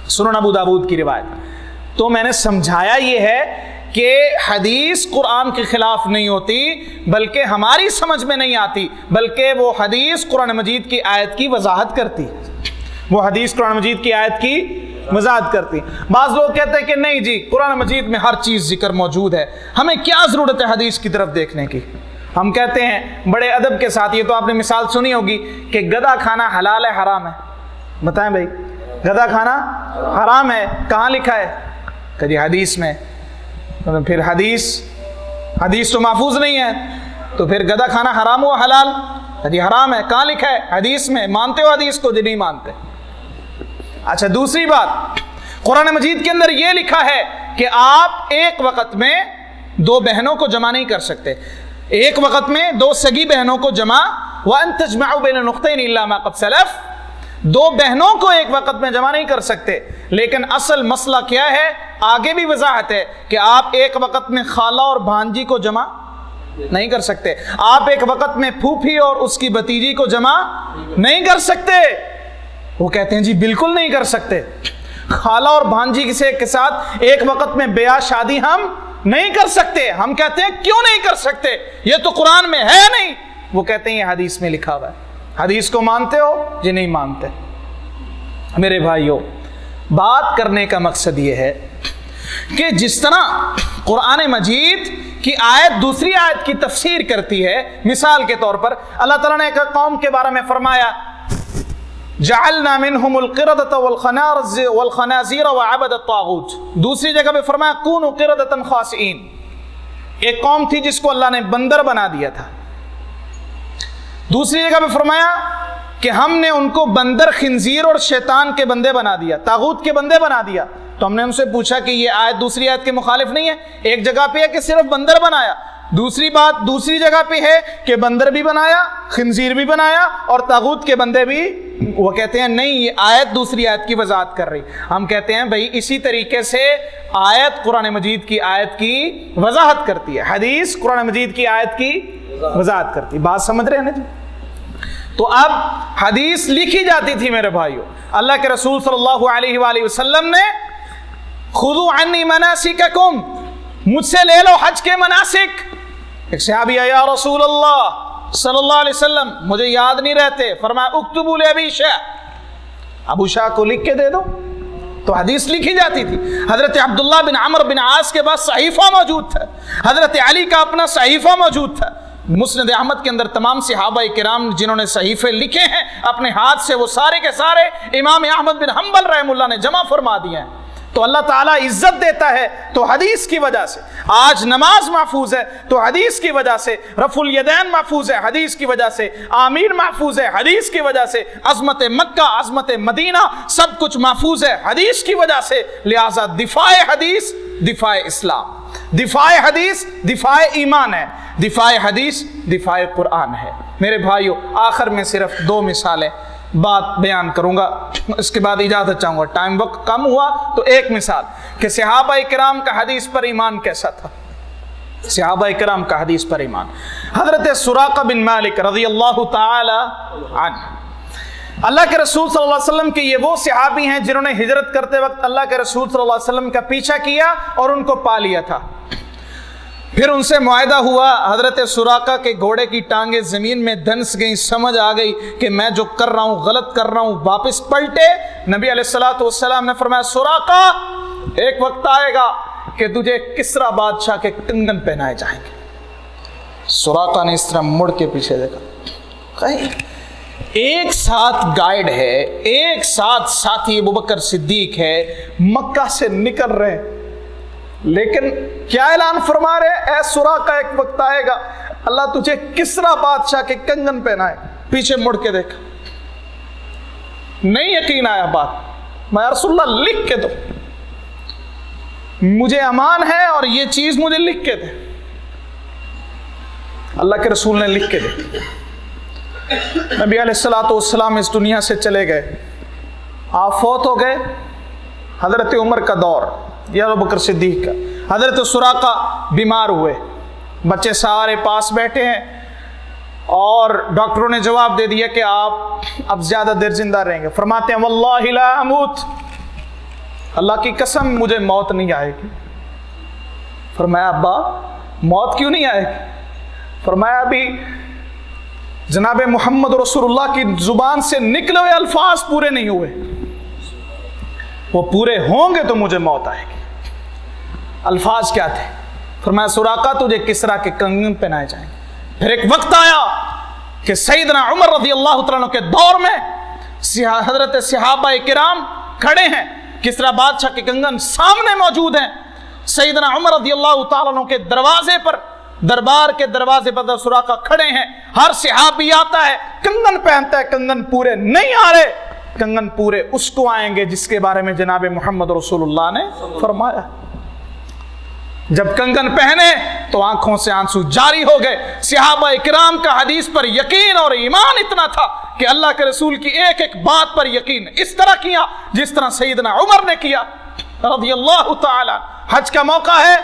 سنن ابو داؤد کی روایت. تو میں نے سمجھایا یہ ہے کہ حدیث قرآن کے خلاف نہیں ہوتی، بلکہ ہماری سمجھ میں نہیں آتی، بلکہ وہ حدیث قرآن مجید کی آیت کی وضاحت کرتی. وہ حدیث قرآن مجید کی آیت کی وضاحت کرتی. بعض لوگ کہتے ہیں کہ نہیں جی قرآن مجید میں ہر چیز ذکر موجود ہے، ہمیں کیا ضرورت ہے حدیث کی طرف دیکھنے کی. ہم کہتے ہیں بڑے ادب کے ساتھ، یہ تو آپ نے مثال سنی ہوگی کہ گدھا کھانا حلال ہے حرام ہے؟ بتائیں بھائی، گدھا کھانا حرام ہے، کہاں لکھا ہے؟ کہ جی حدیث میں. پھر حدیث تو محفوظ نہیں ہے، تو پھر گدھا کھانا حرام ہوا حلال؟ جی حرام ہے، کہاں لکھا ہے؟ حدیث میں. مانتے ہو حدیث کو؟ جی نہیں مانتے. اچھا دوسری بات، قرآن مجید کے اندر یہ لکھا ہے کہ آپ ایک وقت میں 2 بہنوں کو جمع نہیں کر سکتے. ایک وقت میں 2 سگی بہنوں کو جمع، وَأَن تَجْمَعُوا بَيْنَ الْأُخْتَيْنِ إِلَّا مَا قَدْ سَلَفَ، 2 بہنوں کو ایک وقت میں جمع نہیں کر سکتے. لیکن اصل مسئلہ کیا ہے؟ آگے بھی وضاحت ہے کہ آپ ایک وقت میں خالہ اور بھانجی کو جمع نہیں کر سکتے. آپ ایک وقت میں پھوپھی اور اس کی بھتیجی کو جمع نہیں کر سکتے. وہ کہتے ہیں جی بالکل نہیں کر سکتے. خالہ اور بھانجی کے ساتھ ایک وقت میں بیاہ شادی ہم نہیں کر سکتے. ہم کہتے ہیں کیوں نہیں کر سکتے؟ یہ تو قرآن میں ہے نہیں. وہ کہتے ہیں یہ حدیث میں لکھا ہوا ہے. حدیث کو مانتے ہو؟ جی نہیں مانتے. میرے بھائیو، بات کرنے کا مقصد یہ ہے کہ جس طرح قرآن مجید کی آیت دوسری آیت کی تفسیر کرتی ہے، مثال کے طور پر اللہ تعالیٰ نے ایک قوم کے بارے میں فرمایا جعلنا منہم القردۃ والخنازیر وعبد الطاغوت. دوسری جگہ پہ فرمایا کونوا قردۃ خاسئین. ایک قوم تھی جس کو اللہ نے بندر بنا دیا تھا. دوسری جگہ پہ فرمایا کہ ہم نے ان کو بندر، خنزیر اور شیطان کے بندے بنا دیا، طاغوت کے بندے بنا دیا. تو ہم نے ان سے پوچھا کہ یہ آیت دوسری آیت کے مخالف نہیں ہے؟ ایک جگہ پہ ہے کہ صرف بندر بنایا، دوسری جگہ پہ ہے کہ بندر بھی بنایا، خنزیر بھی بنایا اور طاغوت کے بندے بھی. وہ کہتے ہیں نہیں، یہ آیت دوسری آیت کی وضاحت کر رہی. ہم کہتے ہیں بھائی اسی طریقے سے آیت قرآن مجید کی آیت کی وضاحت کرتی ہے، حدیث قرآن مجید کی آیت کی وضاحت کرتی ہے. بات سمجھ رہے ہیں نا جی؟ تو اب حدیث لکھی جاتی تھی میرے بھائیو. اللہ کے رسول صلی اللہ علیہ وآلہ وسلم نے خذوا عنی مناسککم، مجھ سے لے لو حج کے مناسک. ایک صحابی آیا یا رسول اللہ صلی اللہ علیہ وسلم مجھے یاد نہیں رہتے. فرمایا اکتبوا لابی شاہ، ابو شاہ کو لکھ کے دے دو. تو حدیث لکھی جاتی تھی. حضرت عبداللہ بن عمرو بن عاص کے پاس صحیفہ موجود تھا، حضرت علی کا اپنا صحیفہ موجود تھا. مسند احمد کے اندر تمام صحابہ کرام جنہوں نے صحیفے لکھے ہیں اپنے ہاتھ سے، وہ سارے کے سارے امام احمد بن حنبل رحم اللہ نے جمع فرما دیے ہیں. تو اللہ تعالیٰ عزت دیتا ہے تو حدیث کی وجہ سے. آج نماز محفوظ ہے تو حدیث کی وجہ سے، رفع الیدین محفوظ ہے حدیث کی وجہ سے، آمین محفوظ ہے حدیث کی وجہ سے، عظمت مکہ، عظمت مدینہ، سب کچھ محفوظ ہے حدیث کی وجہ سے. لہٰذا دفاع حدیث دفاع اسلام، دفاع حدیث دفاع ایمان ہے، دفاع حدیث دفاع قرآن ہے. میرے بھائیو، آخر میں صرف 2 مثالیں بات بیان کروں گا، اس کے بعد اجازت چاہوں گا، ٹائم وقت کم ہوا تو ایک مثال کہ صحابہ کرام کا حدیث پر ایمان کیسا تھا. صحابہ کرام کا حدیث پر ایمان. حضرت سراقہ بن مالک رضی اللہ تعالی عنہ، اللہ کے رسول صلی اللہ علیہ وسلم کے یہ وہ صحابی ہیں جنہوں نے ہجرت کرتے وقت اللہ کے رسول صلی اللہ علیہ وسلم کا پیچھا کیا اور ان کو پا لیا تھا. پھر ان سے معاہدہ ہوا، حضرت سراقہ کے گھوڑے کی ٹانگیں زمین میں دھنس گئیں، سمجھ آ گئی کہ میں جو کر رہا ہوں غلط کر رہا ہوں، واپس پلٹے. نبی علیہ السلام نے فرمایا سراقہ ایک وقت آئے گا کہ تجھے کسرا بادشاہ کے کنگن پہنائے جائیں گے. سراقہ نے اس طرح مڑ کے پیچھے دیکھا، ایک ساتھ گائیڈ ہے، ایک ساتھ ساتھی ابوبکر صدیق ہے، مکہ سے نکل رہے ہیں، لیکن کیا اعلان فرما رہے؟ اے سراقہ ایک وقت آئے گا اللہ تجھے کسرا بادشاہ کے کنگن پہنائے. پیچھے مڑ کے دیکھا، نہیں یقین آیا بات. میں رسول اللہ لکھ کے دو، مجھے امان ہے اور یہ چیز مجھے لکھ کے دے. اللہ کے رسول نے لکھ کے دے. نبی علیہ السلام اس دنیا سے چلے گئے، آپ فوت ہو گئے. حضرت عمر کا دور یا ابوبکر صدیق کا. حضرت سراقہ بیمار ہوئے، بچے سارے پاس بیٹھے ہیں اور ڈاکٹروں نے جواب دے دیا کہ آپ اب زیادہ دیر زندہ رہیں گے. فرماتے ہیں واللہ لا اموت، اللہ کی قسم مجھے موت نہیں آئے گی. فرمایا ابا موت کیوں نہیں آئے گی؟ فرمایا ابھی جناب محمد رسول اللہ کی زبان سے نکلے ہوئے الفاظ پورے نہیں ہوئے، وہ پورے ہوں گے تو مجھے موت آئے گی. الفاظ کیا تھے؟ فرمایا سراقہ تجھے کسرا کے کنگن پہنائے جائیں گے. پھر ایک وقت آیا کہ سیدنا عمر رضی اللہ تعالیٰ عنہ کے دور میں حضرت صحابہ کرام کھڑے ہیں، کسرا بادشاہ کے کنگن سامنے موجود ہیں. سیدنا عمر رضی اللہ تعالیٰ عنہ کے دروازے پر، دربار کے دروازے پر سراقہ کھڑے ہیں. ہر صحابی آتا ہے کنگن پہنتا ہے، کنگن پورے نہیں آ رہے. کنگن پورے اس کو آئیں گے جس کے بارے میں جناب محمد رسول اللہ نے فرمایا. جب کنگن پہنے تو آنکھوں سے آنسو جاری ہو گئے. صحابہ کرام کا حدیث پر یقین اور ایمان اتنا تھا کہ اللہ کے رسول کی ایک ایک بات پر یقین اس طرح کیا جس طرح سیدنا عمر نے کیا رضی اللہ تعالی. حج کا موقع ہے،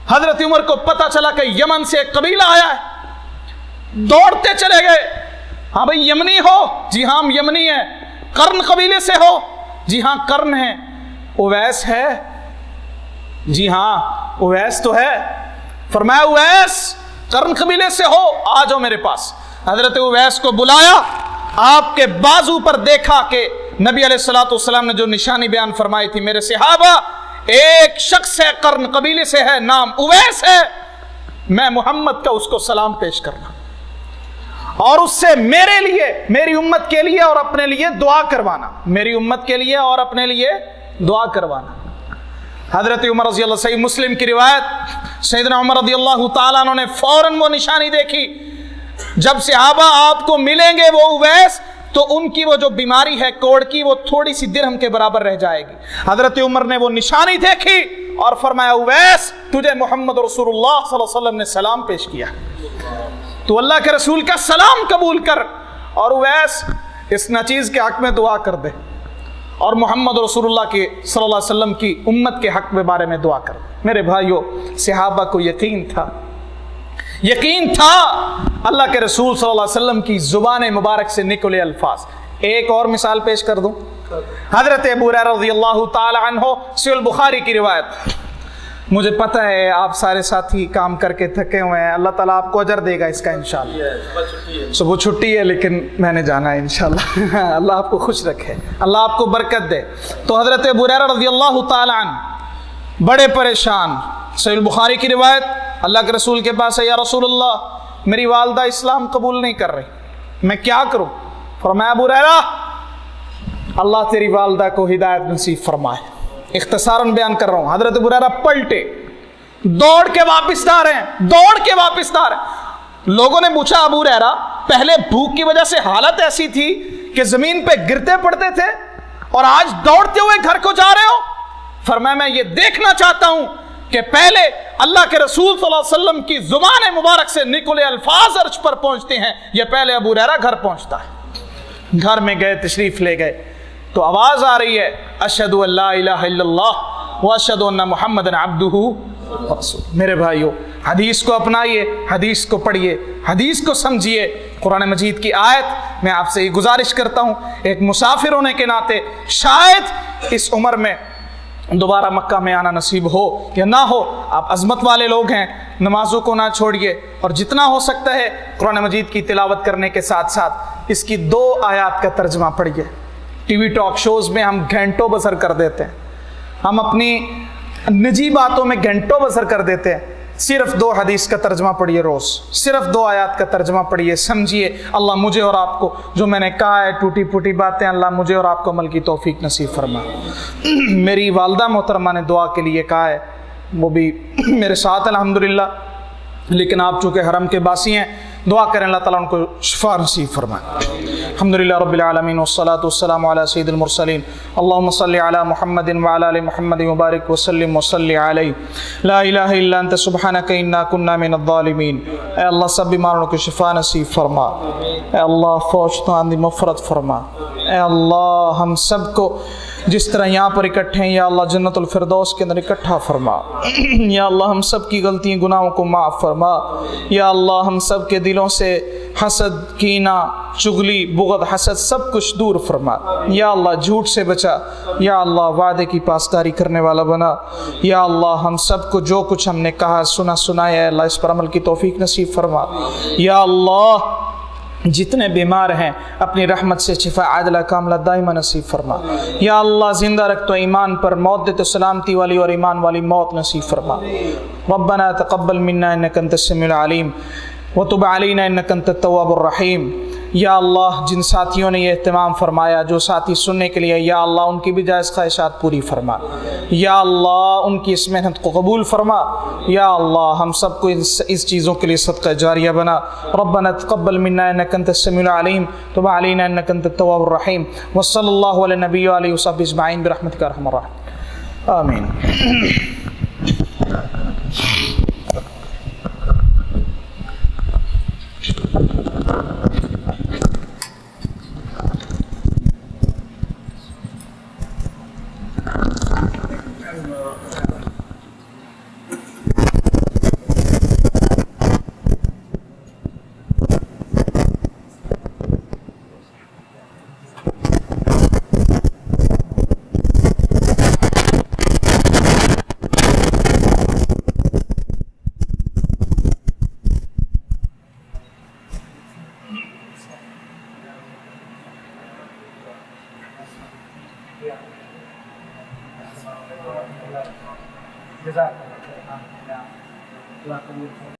حضرت عمر کو پتہ چلا کہ یمن سے ایک قبیلہ آیا ہے، دوڑتے چلے گئے. ہاں بھئی یمنی ہو؟ جی ہاں ہم یمنی ہیں. قرن قبیلے سے ہو؟ جی ہاں قرن ہیں. اویس ہے؟ جی ہاں اویس تو ہے. فرمایا اویس قرن قبیلے سے ہو، آ جاؤ میرے پاس. حضرت اویس کو بلایا، آپ کے بازو پر دیکھا کہ نبی علیہ السلام نے جو نشانی بیان فرمائی تھی، میرے صحابہ ایک شخص ہے قرن قبیلے سے ہے، نام اویس ہے، میں محمد کا اس کو سلام پیش کرنا اور اس سے میرے لیے، میری امت کے لیے اور اپنے لیے دعا کروانا، میری امت کے لیے اور اپنے لیے دعا کروانا. حضرت عمر رضی اللہ، صحیح مسلم کی روایت، سیدنا عمر رضی اللہ تعالیٰ عنہ نے فوراً وہ نشانی دیکھی. جب صحابہ آپ کو ملیں گے وہ اویس، تو ان کی وہ جو بیماری ہے کوڑ کی، وہ تھوڑی سی درہم کے برابر رہ جائے گی. حضرت عمر نے وہ نشانی دیکھی اور فرمایا اویس تجھے محمد رسول اللہ صلی اللہ علیہ وسلم نے سلام پیش کیا، تو اللہ کے رسول کا سلام قبول کر اور اویس اس نچیز کے حق میں دعا کر دے اور محمد رسول اللہ کے صلی اللہ علیہ وسلم کی امت کے حق میں بارے میں دعا کر. میرے بھائیو، صحابہ کو یقین تھا اللہ کے رسول صلی اللہ علیہ وسلم کی زبان مبارک سے نکلے الفاظ. ایک اور مثال پیش کر دوں. حضرت ابو ہریرہ رضی اللہ تعالی عنہ، صحیح البخاری کی روایت. مجھے پتہ ہے آپ سارے ساتھی کام کر کے تھکے ہوئے ہیں، اللہ تعالیٰ آپ کو اجر دے گا اس کا انشاءاللہ. صبح چھٹی ہے لیکن میں نے جانا ہے انشاءاللہ. اللہ آپ کو خوش رکھے، اللہ آپ کو برکت دے. تو حضرت ابو ہریرہ رضی اللہ تعالی عنہ بڑے پریشان، صحیح البخاری کی روایت، اللہ کے رسول کے پاس ہے، یا رسول اللہ میری والدہ اسلام قبول نہیں کر رہی، میں کیا کروں؟ فرمایا ابو ہریرہ اللہ تیری والدہ کو ہدایت نصیب فرمائے. اختصاراً بیان کر رہا ہوں. حضرت ابو ہریرہ پلٹے، دوڑ کے واپس آ رہے ہیں. لوگوں نے پوچھا ابو ہریرہ پہلے بھوک کی وجہ سے حالت ایسی تھی کہ زمین پہ گرتے پڑتے تھے اور آج دوڑتے ہوئے گھر کو جا رہے ہو؟ فرمایا میں یہ دیکھنا چاہتا ہوں کہ پہلے اللہ کے رسول صلی اللہ علیہ وسلم کی زبان مبارک سے نکلے الفاظ عرش پر پہنچتے ہیں یا پہلے ابو ہریرہ گھر پہنچتا ہے. گھر میں گئے، تشریف لے گئے تو آواز آ رہی ہے اشہدو ان لا الہ الا اللہ واشہدو ان محمد عبدہ میرے بھائیوں، حدیث کو اپنائیے، حدیث کو پڑھیے، حدیث کو سمجھیے۔ قرآن مجید کی آیت، میں آپ سے یہ گزارش کرتا ہوں ایک مسافر ہونے کے ناطے، شاید اس عمر میں دوبارہ مکہ میں آنا نصیب ہو یا نہ ہو، آپ عظمت والے لوگ ہیں، نمازوں کو نہ چھوڑیے، اور جتنا ہو سکتا ہے قرآن مجید کی تلاوت کرنے کے ساتھ ساتھ اس کی 2 آیات کا ترجمہ پڑھیے۔ ٹی وی ٹاک شوز میں ہم گھنٹوں بسر کر دیتے ہیں، ہم اپنی نجی باتوں میں گھنٹوں بسر کر دیتے ہیں، صرف 2 حدیث کا ترجمہ پڑھیے روز، صرف 2 آیات کا ترجمہ پڑھیے، سمجھیے۔ اللہ مجھے اور آپ کو جو میں نے کہا ہے ٹوٹی پھوٹی باتیں، اللہ مجھے اور آپ کو عمل کی توفیق نصیب فرمائے۔ میری والدہ محترمہ نے دعا کے لیے کہا ہے، وہ بھی میرے ساتھ الحمدللہ، لیکن آپ چونکہ حرم کے باسی ہیں، دعا کریں اللہ تعالیٰ ان کو شفا نصیب فرمائے۔ الحمدللہ رب العالمین والصلاة والسلام علی سید المرسلین، اللہم صلی علی محمد وعلی آل محمد وبارک وسلم وصلی علیہ، لا الہ الا انت سبحانک انا کنا من الظالمین۔ اے اللہ سب بیماروں کو شفا نصیب فرما، اے اللہ فوجتان دی مغفرت فرما، اے اللہ ہم سب کو جس طرح یہاں پر اکٹھے ہیں یا اللہ جنت الفردوس کے اندر اکٹھا فرما، یا اللہ ہم سب کی غلطیاں گناہوں کو معاف فرما، یا اللہ ہم سب کے دلوں سے حسد، کینہ، چغلی، بغض، حسد سب کچھ دور فرما، یا اللہ جھوٹ سے بچا، یا اللہ وعدے کی پاسداری کرنے والا بنا، یا اللہ ہم سب کو جو کچھ ہم نے کہا سنایا ہے اللہ اس پر عمل کی توفیق نصیب فرما، یا اللہ جتنے بیمار ہیں اپنی رحمت سے شفا عاجلہ کاملہ دائمہ نصیب فرما، یا اللہ زندہ رکھ تو ایمان پر، موت دے تو سلامتی والی اور ایمان والی موت نصیب فرما۔ ربنا تقبل منا انک انت السمیع العلیم وتب علینا انک انت التواب الرحیم۔ یا اللہ جن ساتھیوں نے یہ اہتمام فرمایا، جو ساتھی سننے کے لیے، یا اللہ ان کی بھی جائز خواہشات پوری فرما، یا اللہ ان کی اس محنت کو قبول فرما، یا اللہ ہم سب کو اس چیزوں کے لیے صدقہ جاریہ بنا۔ ربنا تقبل منا انک انت السمیع العلیم تب علینا انک انت التواب الرحیم، وصلی اللہ علی نبی و آلہ وصحبہ اجمعین برحمتک یا ارحم الراحمین، آمین۔